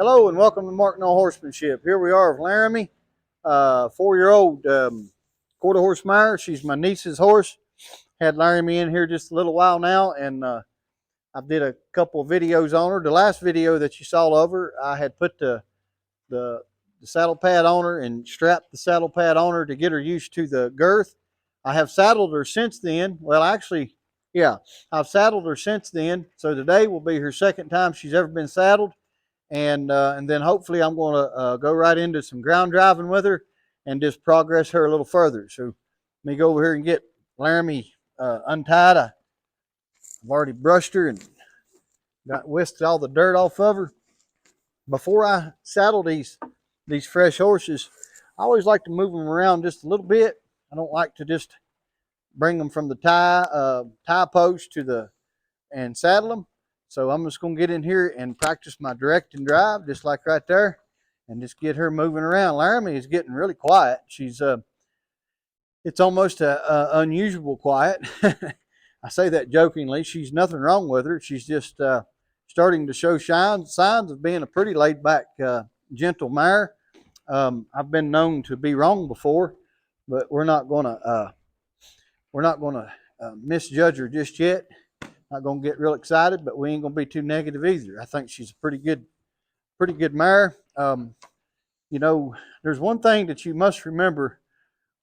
Hello and welcome to Mark No Horsemanship. Here we are of Laramie, 4-year-old quarter horse mare. She's my niece's horse. Had Laramie in here just a little while now, and I did a couple of videos on her. The last video that you saw of her, I had put the saddle pad on her and strapped the saddle pad on her to get her used to the girth. I have saddled her since then. Well, actually, yeah, I've saddled her since then. So today will be her second time she's ever been saddled. And then hopefully I'm going to go right into some ground driving with her and just progress her a little further. So let me go over here and get Laramie untied. I've already brushed her and got whisked all the dirt off of her. Before I saddle these fresh horses, I always like to move them around just a little bit. I don't like to just bring them from the tie post and saddle them. So I'm just going to get in here and practice my direct and drive, just like right there, and just get her moving around. Laramie is getting really quiet. It's almost a unusual quiet. I say that jokingly. She's nothing wrong with her. She's just starting to show signs of being a pretty laid back, gentle mare. I've been known to be wrong before, but we're not going to misjudge her just yet. Not going to get real excited, but we ain't going to be too negative either. I think she's a pretty good mare. You know, there's one thing that you must remember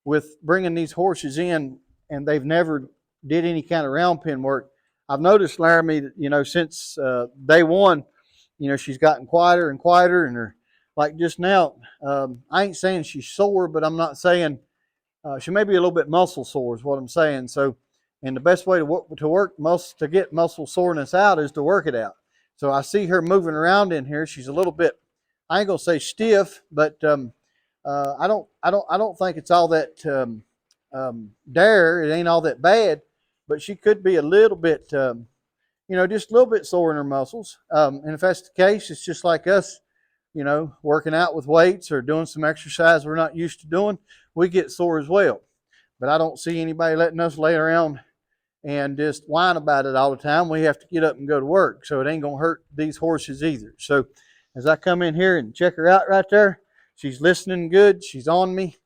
with bringing these horses in, and they've never did any kind of round pen work. I've noticed Laramie, you know, since day one, you know, she's gotten quieter and quieter, and her, like just now, I ain't saying she's sore, but I'm not saying she may be a little bit muscle sore is what I'm saying. So, and the best way to get muscle soreness out is to work it out. So I see her moving around in here. She's a little bit, I ain't gonna say stiff, but I don't think it's all that dire. It ain't all that bad, but she could be a little bit, you know, just a little bit sore in her muscles. And if that's the case, it's just like us, you know, working out with weights or doing some exercise we're not used to doing. We get sore as well. But I don't see anybody letting us lay around and just whine about it all the time. We have to get up and go to work, so it ain't gonna hurt these horses either. So as I come in here and check her out right there, she's listening good. She's on me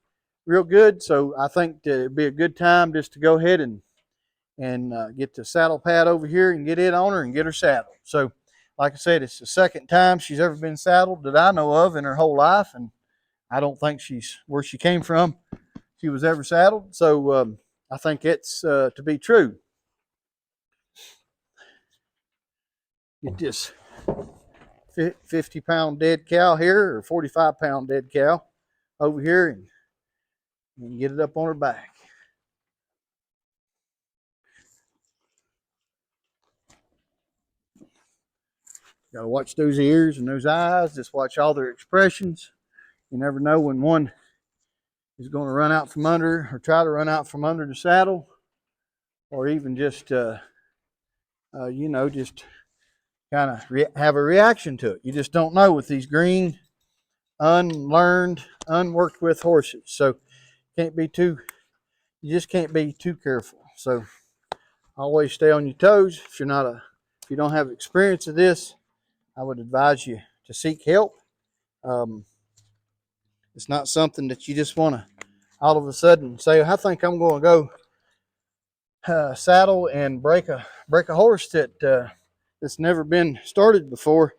real good. So I think that it'd be a good time just to go ahead and get the saddle pad over here and get it on her and get her saddled. So like I said, it's the second time she's ever been saddled that I know of in her whole life, and I don't think she's where she came from she was ever saddled. So I think it's to be true. Get this 50-pound dead cow here, or 45-pound dead cow over here, and get it up on her back. Got to watch those ears and those eyes. Just watch all their expressions. You never know when one is going to run out from under or try to run out from under the saddle, or even just, you know, just kind of have a reaction to it. You just don't know with these green, unlearned, unworked with horses. So you just can't be too careful. So always stay on your toes. If you don't have experience of this, I would advise you to seek help. It's not something that you just want to all of a sudden say, I think I'm going to go saddle and break a horse that's never been started before.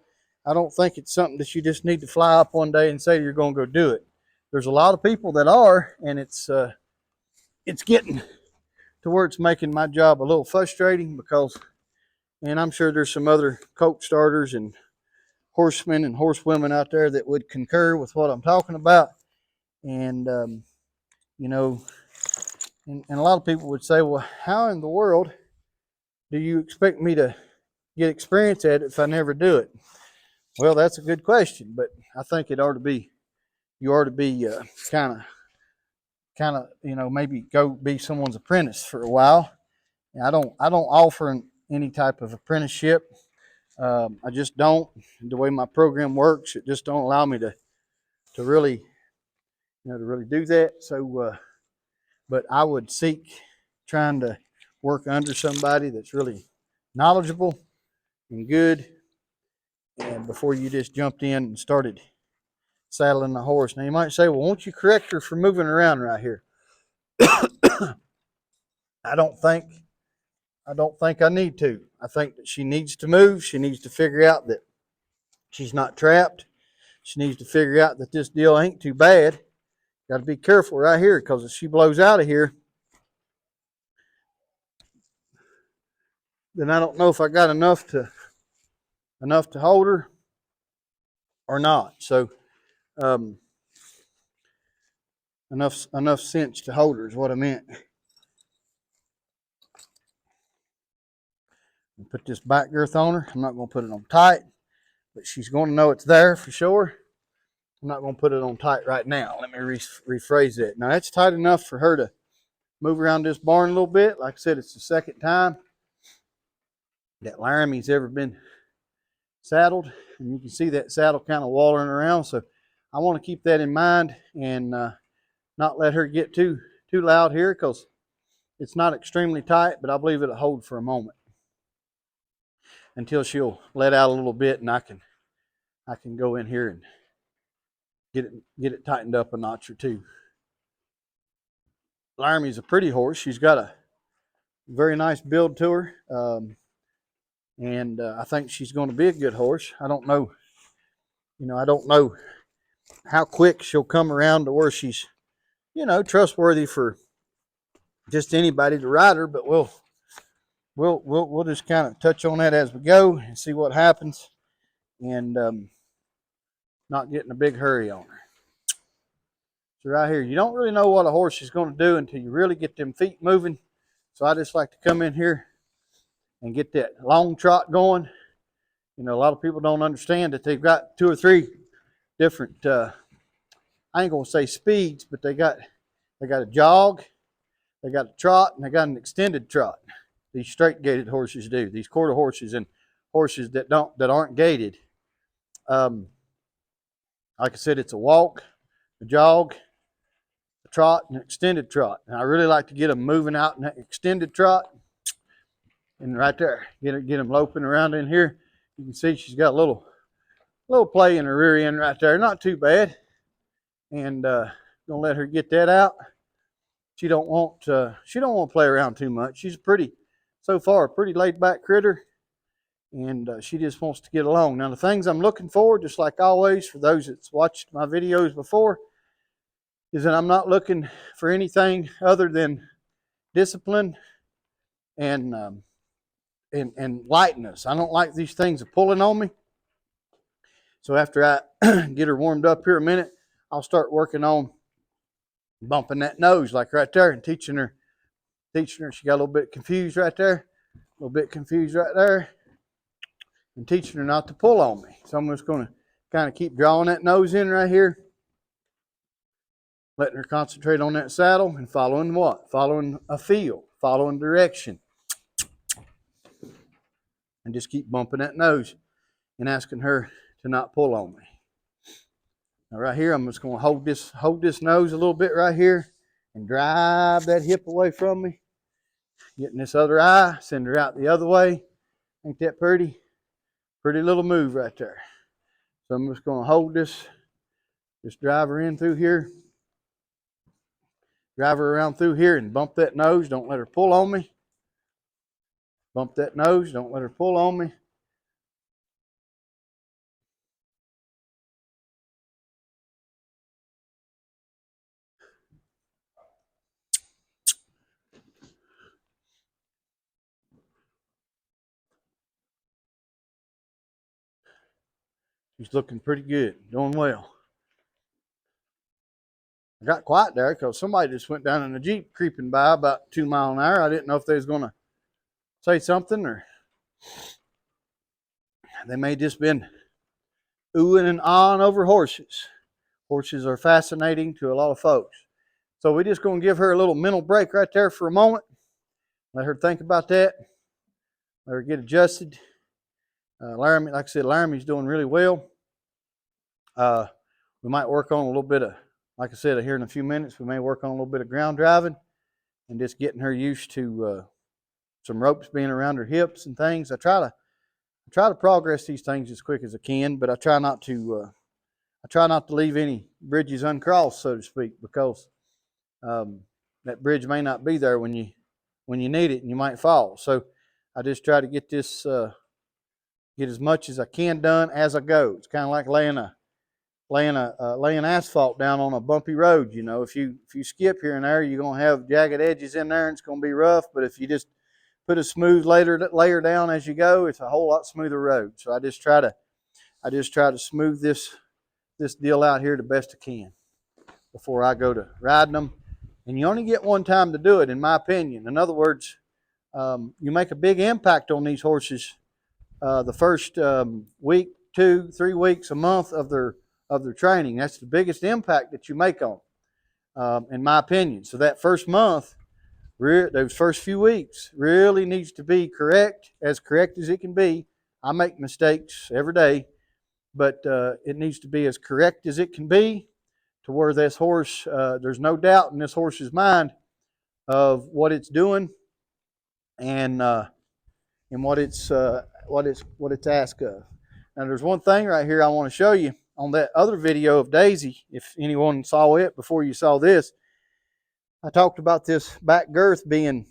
I don't think it's something that you just need to fly up one day and say you're going to go do it. There's a lot of people that are, and it's getting to where it's making my job a little frustrating because, and I'm sure there's some other colt starters and horsemen and horsewomen out there that would concur with what I'm talking about. And, you know, and a lot of people would say, well, how in the world do you expect me to get experience at it if I never do it? Well, that's a good question, but I think you ought to be kind of, you know, maybe go be someone's apprentice for a while. I don't offer any type of apprenticeship. I just don't. The way my program works, it just don't allow me to really, you know, to really do that. So, but I would seek trying to work under somebody that's really knowledgeable and good and before you just jumped in and started saddling the horse. Now you might say, well, won't you correct her for moving around right here? I don't think I need to. I think that she needs to move. She needs to figure out that she's not trapped. She needs to figure out that this deal ain't too bad. Got to be careful right here, because if she blows out of here, then I don't know if I got enough to hold her or not. So enough sense to hold her is what I meant. Put this back girth on her. I'm not going to put it on tight, but she's going to know it's there for sure. I'm not going to put it on tight right now. Let me rephrase that. Now, that's tight enough for her to move around this barn a little bit. Like I said, it's the second time that Laramie's ever been saddled, and you can see that saddle kind of wallering around. So I want to keep that in mind and not let her get too loud here, because it's not extremely tight, but I believe it'll hold for a moment until she'll let out a little bit, and I can go in here and get it tightened up a notch or two. Laramie's a pretty horse. She's got a very nice build to her, and I think she's going to be a good horse. I don't know, I don't know how quick she'll come around to where she's, trustworthy for just anybody to ride her. But we'll just kind of touch on that as we go and see what happens, and not get in a big hurry on her. So right here, you don't really know what a horse is going to do until you really get them feet moving. So I just like to come in here and get that long trot going. A lot of people don't understand that they've got 2 or 3 different, I ain't going to say speeds, but they got a jog, they got a trot, and they got an extended trot. These straight gaited horses do. These quarter horses and horses that aren't gaited. Like I said, it's a walk, a jog, a trot, and an extended trot. And I really like to get them moving out in that extended trot. And right there, get them loping around in here. You can see she's got a little play in her rear end right there. Not too bad. And gonna let her get that out. She don't want to play around too much. She's so far a pretty laid back critter, and she just wants to get along. Now the things I'm looking for, just like always, for those that's watched my videos before, is that I'm not looking for anything other than discipline and lightness. I don't like these things pulling on me. So after I get her warmed up here a minute, I'll start working on bumping that nose, like right there, and teaching her. She got a little bit confused right there, and teaching her not to pull on me. So I'm just going to kind of keep drawing that nose in right here, letting her concentrate on that saddle and following what? Following a feel, following direction. And just keep bumping that nose and asking her to not pull on me. Now right here, I'm just going to hold this nose a little bit right here and drive that hip away from me. Getting this other eye, send her out the other way. Ain't that pretty? Pretty little move right there. So I'm just going to hold this, just drive her in through here. Drive her around through here and bump that nose. Don't let her pull on me. Bump that nose. Don't let her pull on me. She's looking pretty good. Doing well. I got quiet there because somebody just went down in a Jeep creeping by about 2 miles an hour. I didn't know if they was going to say something, or they may just been oohing and ahhing over horses. Horses are fascinating to a lot of folks. So we're just going to give her a little mental break right there for a moment. Let her think about that. Let her get adjusted. Laramie, like I said, Laramie's doing really well. We might work on a little bit of, like I said, here in a few minutes, we may work on a little bit of ground driving and just getting her used to some ropes being around her hips and things. I try I try to progress these things as quick as I can, but I try not to leave any bridges uncrossed, so to speak, because that bridge may not be there when you need it, and you might fall. So I just try to get this get as much as I can done as I go. It's kind of like laying asphalt down on a bumpy road. You know, if you skip here and there, you're gonna have jagged edges in there, and it's gonna be rough. But if you just put a smooth layer down as you go, it's a whole lot smoother road. So I just try to smooth this deal out here the best I can before I go to riding them. And you only get one time to do it, in my opinion. In other words, you make a big impact on these horses the first week, 2, 3 weeks, a month of their training. That's the biggest impact that you make on them, in my opinion. So that first month, those first few weeks, really needs to be correct as it can be. I make mistakes every day, but it needs to be as correct as it can be, to where this horse, there's no doubt in this horse's mind of what it's doing and what it's asked of. Now, there's one thing right here I want to show you on that other video of Daisy. If anyone saw it before you saw this, I talked about this back girth being,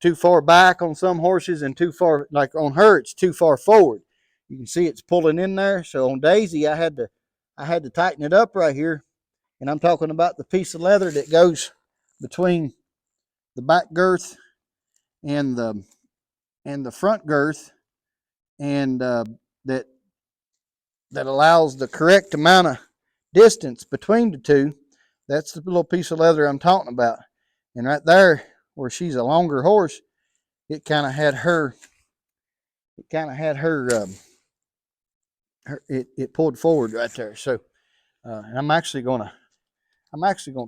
too far back on some horses and too far, like on her, it's too far forward. You can see it's pulling in there. So on Daisy, I had to tighten it up right here. And I'm talking about the piece of leather that goes between the back girth and the front girth, and that allows the correct amount of distance between the two. That's the little piece of leather I'm talking about. And right there, where she's a longer horse, it kind of had her. It pulled forward right there. So I'm actually gonna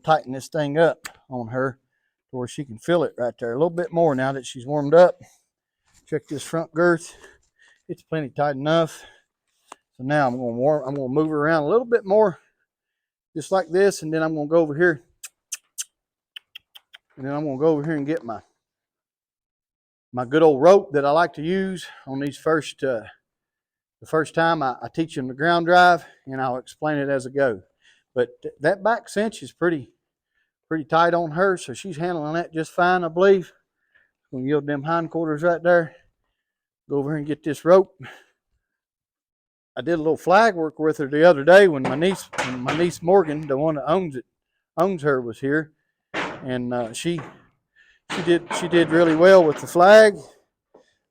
tighten this thing up on her to where she can feel it right there a little bit more now that she's warmed up. Check this front girth; it's plenty tight enough. So now I'm gonna move her around a little bit more, just like this, and then I'm gonna go over here, and get my good old rope that I like to use on these the first time I teach them the ground drive, and I'll explain it as I go. But that back cinch is pretty tight on her, so she's handling that just fine, I believe. I'm gonna yield them hindquarters right there. Go over here and get this rope. I did a little flag work with her the other day when my niece Morgan, the one that owns her, was here, and she did really well with the flag.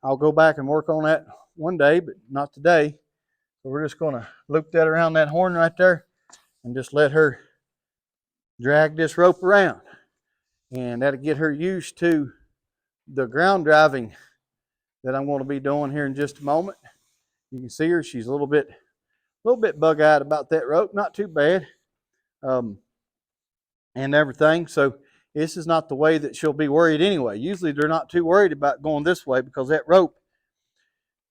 I'll go back and work on that one day, but not today. So we're just gonna loop that around that horn right there, and just let her drag this rope around, and that'll get her used to the ground driving that I'm going to be doing here in just a moment. You can see her; she's a little bit bug-eyed about that rope. Not too bad, and everything. So this is not the way that she'll be worried anyway. Usually they're not too worried about going this way because that rope,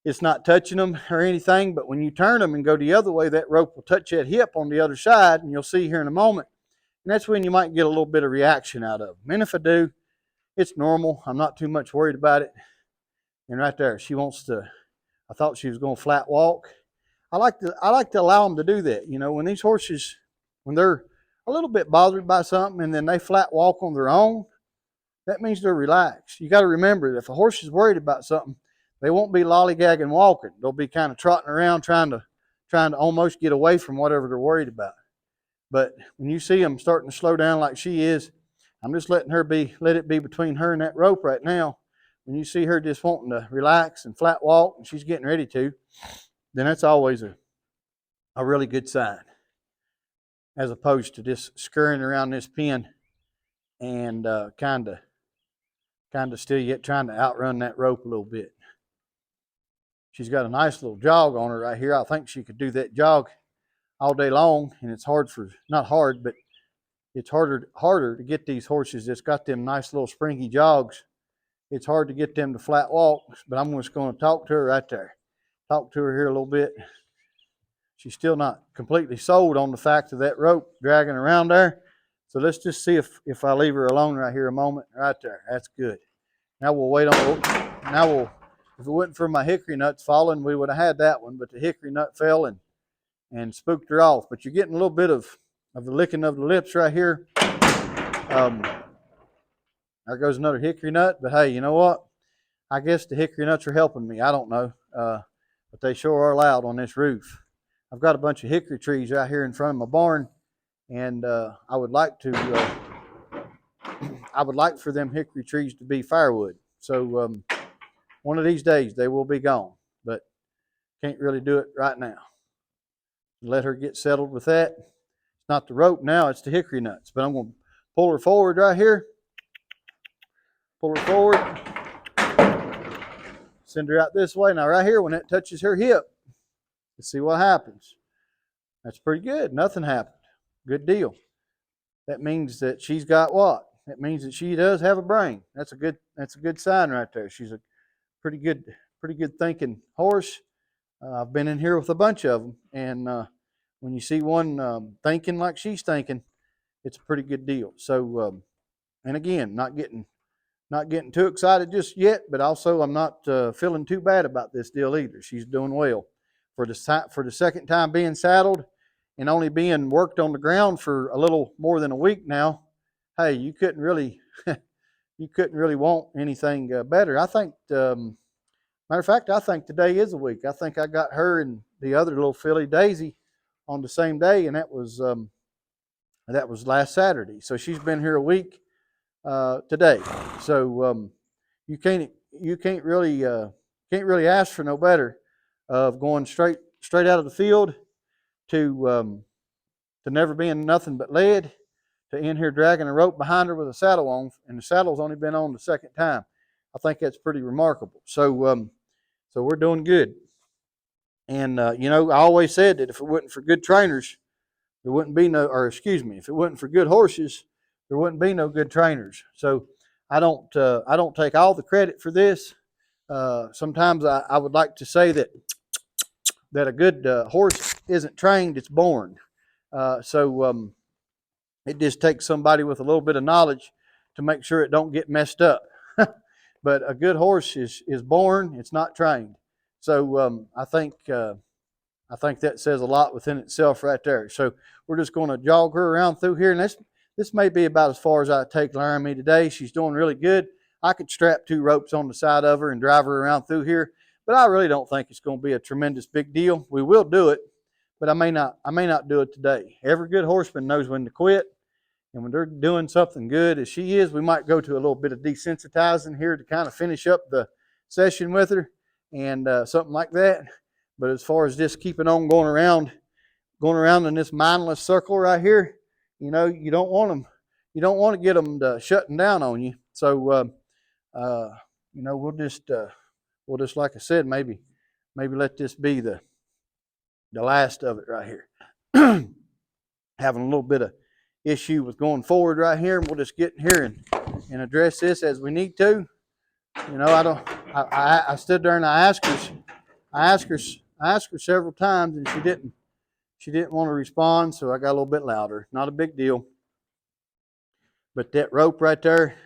it's not touching them or anything. But when you turn them and go the other way, that rope will touch that hip on the other side, and you'll see here in a moment. And that's when you might get a little bit of reaction out of them. And if I do, it's normal. I'm not too much worried about it. And right there, she wants to. I thought she was going to flat walk. I like to allow them to do that. When these horses, when they're a little bit bothered by something and then they flat walk on their own, that means they're relaxed. You got to remember that if a horse is worried about something, they won't be lollygagging walking. They'll be kind of trotting around trying to almost get away from whatever they're worried about. But when you see them starting to slow down like she is, I'm just let it be between her and that rope right now. When you see her just wanting to relax and flat walk, and she's getting ready to, then that's always a really good sign, as opposed to just scurrying around this pen and kind of still yet trying to outrun that rope a little bit. She's got a nice little jog on her right here. I think she could do that jog all day long, and it's not hard, but it's harder to get these horses that's got them nice little springy jogs. It's hard to get them to flat walk, but I'm just going to talk to her right there. Talk to her here a little bit. She's still not completely sold on the fact of that rope dragging around there. So let's just see if I leave her alone right here a moment. Right there. That's good. Now we'll if it wasn't for my hickory nuts falling, we would have had that one. But the hickory nut fell and spooked her off. But you're getting a little bit of the licking of the lips right here. There goes another hickory nut. But hey, you know what? I guess the hickory nuts are helping me. I don't know. But they sure are loud on this roof. I've got a bunch of hickory trees out here in front of my barn, and I would like for them hickory trees to be firewood. So one of these days they will be gone, but can't really do it right now. Let her get settled with that. It's not the rope now, it's the hickory nuts. But I'm going to pull her forward right here. Pull her forward. Send her out this way. Now right here, when it touches her hip, let's see what happens. That's pretty good. Nothing happened. Good deal. That means that she's got what? That means that she does have a brain. That's a good sign right there. She's a pretty good thinking horse. I've been in here with a bunch of them, and when you see one thinking like she's thinking, it's a pretty good deal. So, and again, not getting too excited just yet, but also I'm not feeling too bad about this deal either. She's doing well for the second time being saddled and only being worked on the ground for a little more than a week now. Hey, you couldn't really want anything better. I think, matter of fact, I think today is a week. I think I got her and the other little filly, Daisy, on the same day, and that was last Saturday. So she's been here a week today. So you can't really ask for no better of going straight out of the field to never being nothing but led, to in here dragging a rope behind her with a saddle on, and the saddle's only been on the second time. I think that's pretty remarkable. So so we're doing good. And I always said that if it wasn't for good trainers, there wouldn't be no, or excuse me, if it wasn't for good horses, there wouldn't be no good trainers. So I don't take all the credit for this. Sometimes I would like to say that a good horse isn't trained, it's born. So it just takes somebody with a little bit of knowledge to make sure it don't get messed up. But a good horse is born, it's not trained. So I think that says a lot within itself right there. So we're just going to jog her around through here, and this may be about as far as I take Laramie today. She's doing really good. I could strap 2 ropes on the side of her and drive her around through here, but I really don't think it's going to be a tremendous big deal. We will do it, but I may not do it today. Every good horseman knows when to quit, and when they're doing something good as she is, we might go to a little bit of desensitizing here to kind of finish up the session with her and something like that. But as far as just keeping on going around in this mindless circle right here, you don't want to get them to shutting down on you. So we'll just like I said, maybe let this be the last of it right here. Having a little bit of issue with going forward right here, and we'll just get in here and address this as we need to. I stood there and I asked her several times, and she didn't want to respond, so I got a little bit louder. Not a big deal. But that rope right there,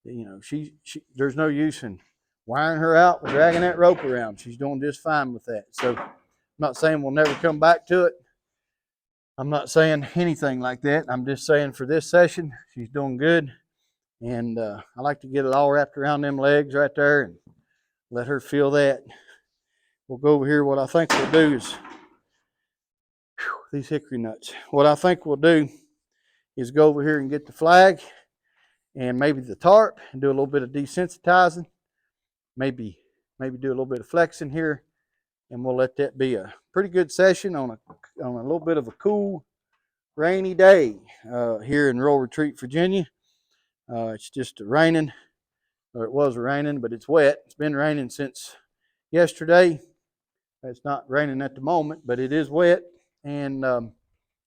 there's no use in wiring her out or dragging that rope around. She's doing just fine with that. So I'm not saying we'll never come back to it. I'm not saying anything like that. I'm just saying for this session, she's doing good. And I like to get it all wrapped around them legs right there and let her feel that. We'll go over here. What I think we'll do is, these hickory nuts. What I think we'll do is go over here and get the flag and maybe the tarp and do a little bit of desensitizing. Maybe do a little bit of flexing here, and we'll let that be a pretty good session on a little bit of a cool, rainy day here in Rural Retreat, Virginia. It's just raining, or it was raining, but it's wet. It's been raining since yesterday. It's not raining at the moment, but it is wet and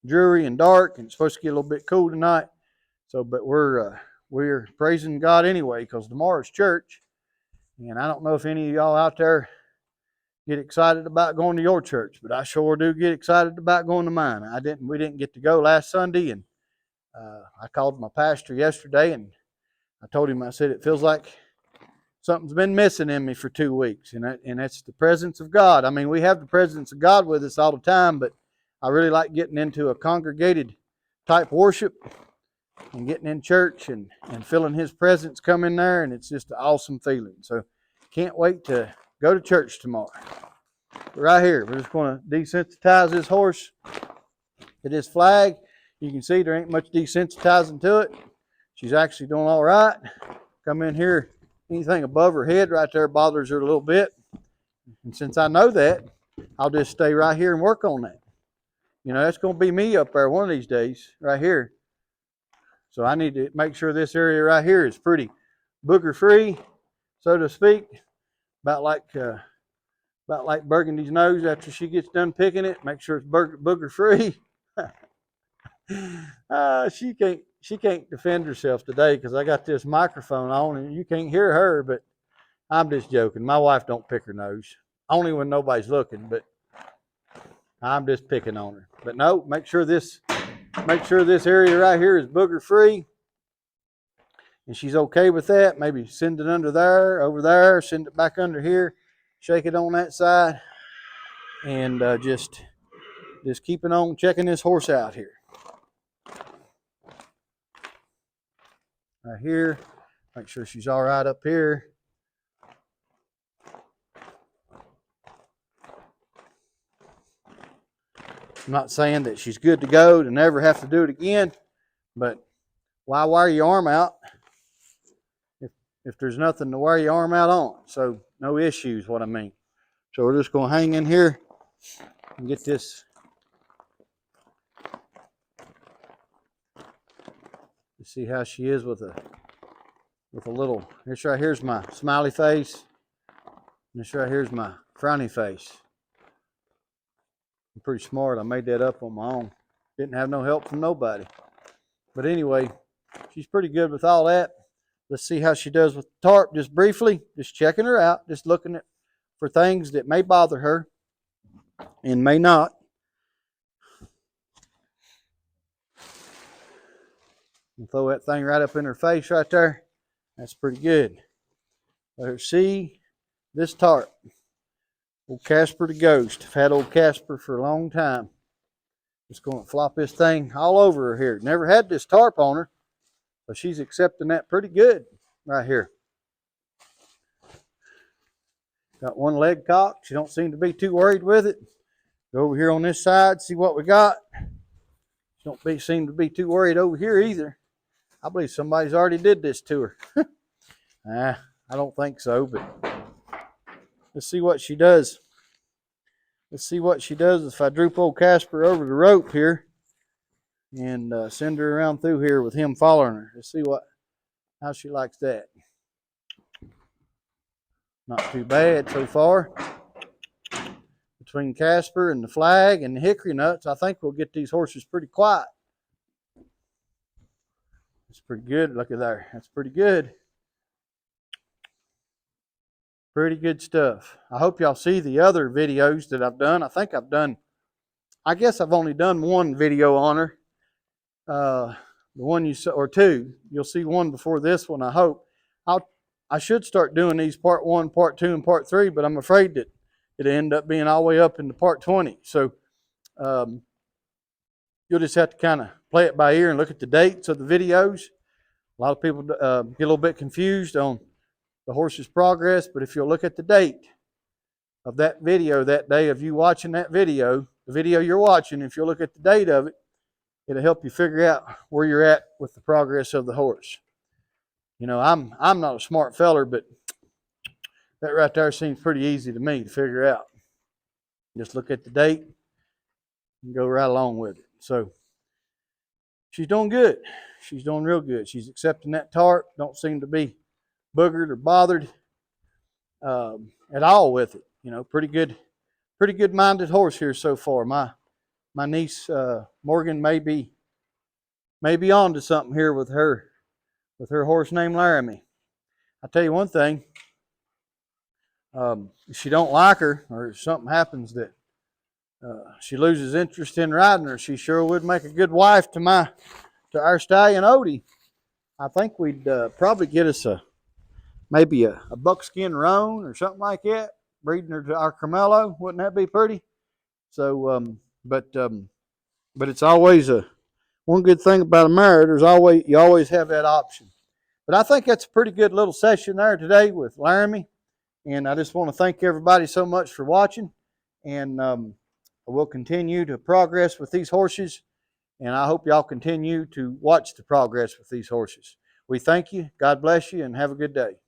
dreary and dark, and it's supposed to get a little bit cool tonight. So, but we're praising God anyway, because tomorrow's church, and I don't know if any of y'all out there get excited about going to your church, but I sure do get excited about going to mine. We didn't get to go last Sunday, and I called my pastor yesterday, and I told him, I said, it feels like something's been missing in me for 2 weeks, and that's the presence of God. I mean, we have the presence of God with us all the time, but I really like getting into a congregated type worship and getting in church and feeling His presence come in there, and it's just an awesome feeling. So can't wait to go to church tomorrow. Right here, we're just going to desensitize this horse to this flag. You can see there ain't much desensitizing to it. She's actually doing all right. Come in here, anything above her head right there bothers her a little bit. And since I know that, I'll just stay right here and work on that. You know, that's going to be me up there one of these days, right here. So I need to make sure this area right here is pretty booger free, so to speak. About like Burgundy's nose after she gets done picking it. Make sure it's booger free. She can't defend herself today because I got this microphone on and you can't hear her. But I'm just joking. My wife don't pick her nose, only when nobody's looking. But I'm just picking on her. But no, make sure this area right here is booger free. And she's okay with that. Maybe send it under there, over there, send it back under here, shake it on that side, and just keeping on checking this horse out here. Right here, make sure she's all right up here. I'm not saying that she's good to go to never have to do it again, but why wear your arm out if there's nothing to wear your arm out on? So no issues, what I mean. So we're just going to hang in here and get this. You see how she is with a little. This right here's my smiley face. And this right here's my frowny face. I'm pretty smart. I made that up on my own. Didn't have no help from nobody. But anyway, she's pretty good with all that. Let's see how she does with the tarp just briefly. Just checking her out. Just looking for things that may bother her and may not. And throw that thing right up in her face right there. That's pretty good. Let her see this tarp. Old Casper the Ghost. I've had old Casper for a long time. Just going to flop this thing all over her here. Never had this tarp on her, but she's accepting that pretty good right here. Got one leg cocked. She don't seem to be too worried with it. Go over here on this side, see what we got. She don't seem to be too worried over here either. I believe somebody's already did this to her. I don't think so, but let's see what she does. Let's see what she does if I droop old Casper over the rope here and send her around through here with him following her. Let's see how she likes that. Not too bad so far. Between Casper and the flag and the hickory nuts, I think we'll get these horses pretty quiet. It's pretty good. Look at there. That's pretty good. Pretty good stuff. I hope y'all see the other videos that I've done. I guess I've only done one video on her. The one you saw, or two. You'll see one before this one, I hope. I should start doing these part 1, part 2, and part 3, but I'm afraid that it'll end up being all the way up into part 20. So you'll just have to kind of play it by ear and look at the dates of the videos. A lot of people get a little bit confused on the horse's progress, but if you'll look at the date of that video that day of you watching that video, the video you're watching, if you'll look at the date of it, it'll help you figure out where you're at with the progress of the horse. You know, I'm not a smart feller, but that right there seems pretty easy to me to figure out. Just look at the date and go right along with it. So she's doing good. She's doing real good. She's accepting that tarp. Don't seem to be boogered or bothered at all with it. You know, pretty good minded horse here so far. My niece Morgan may be on to something here with her horse named Laramie. I'll tell you one thing. If she don't like her, or if something happens that she loses interest in riding her, she sure would make a good wife to our stallion Odie. I think we'd probably get us a maybe a buckskin roan or something like that, breeding her to our Carmelo. Wouldn't that be pretty? So, but it's always a one good thing about a mare. You always have that option. But I think that's a pretty good little session there today with Laramie, and I just want to thank everybody so much for watching, and we'll continue to progress with these horses, and I hope y'all continue to watch the progress with these horses. We thank you. God bless you, and have a good day.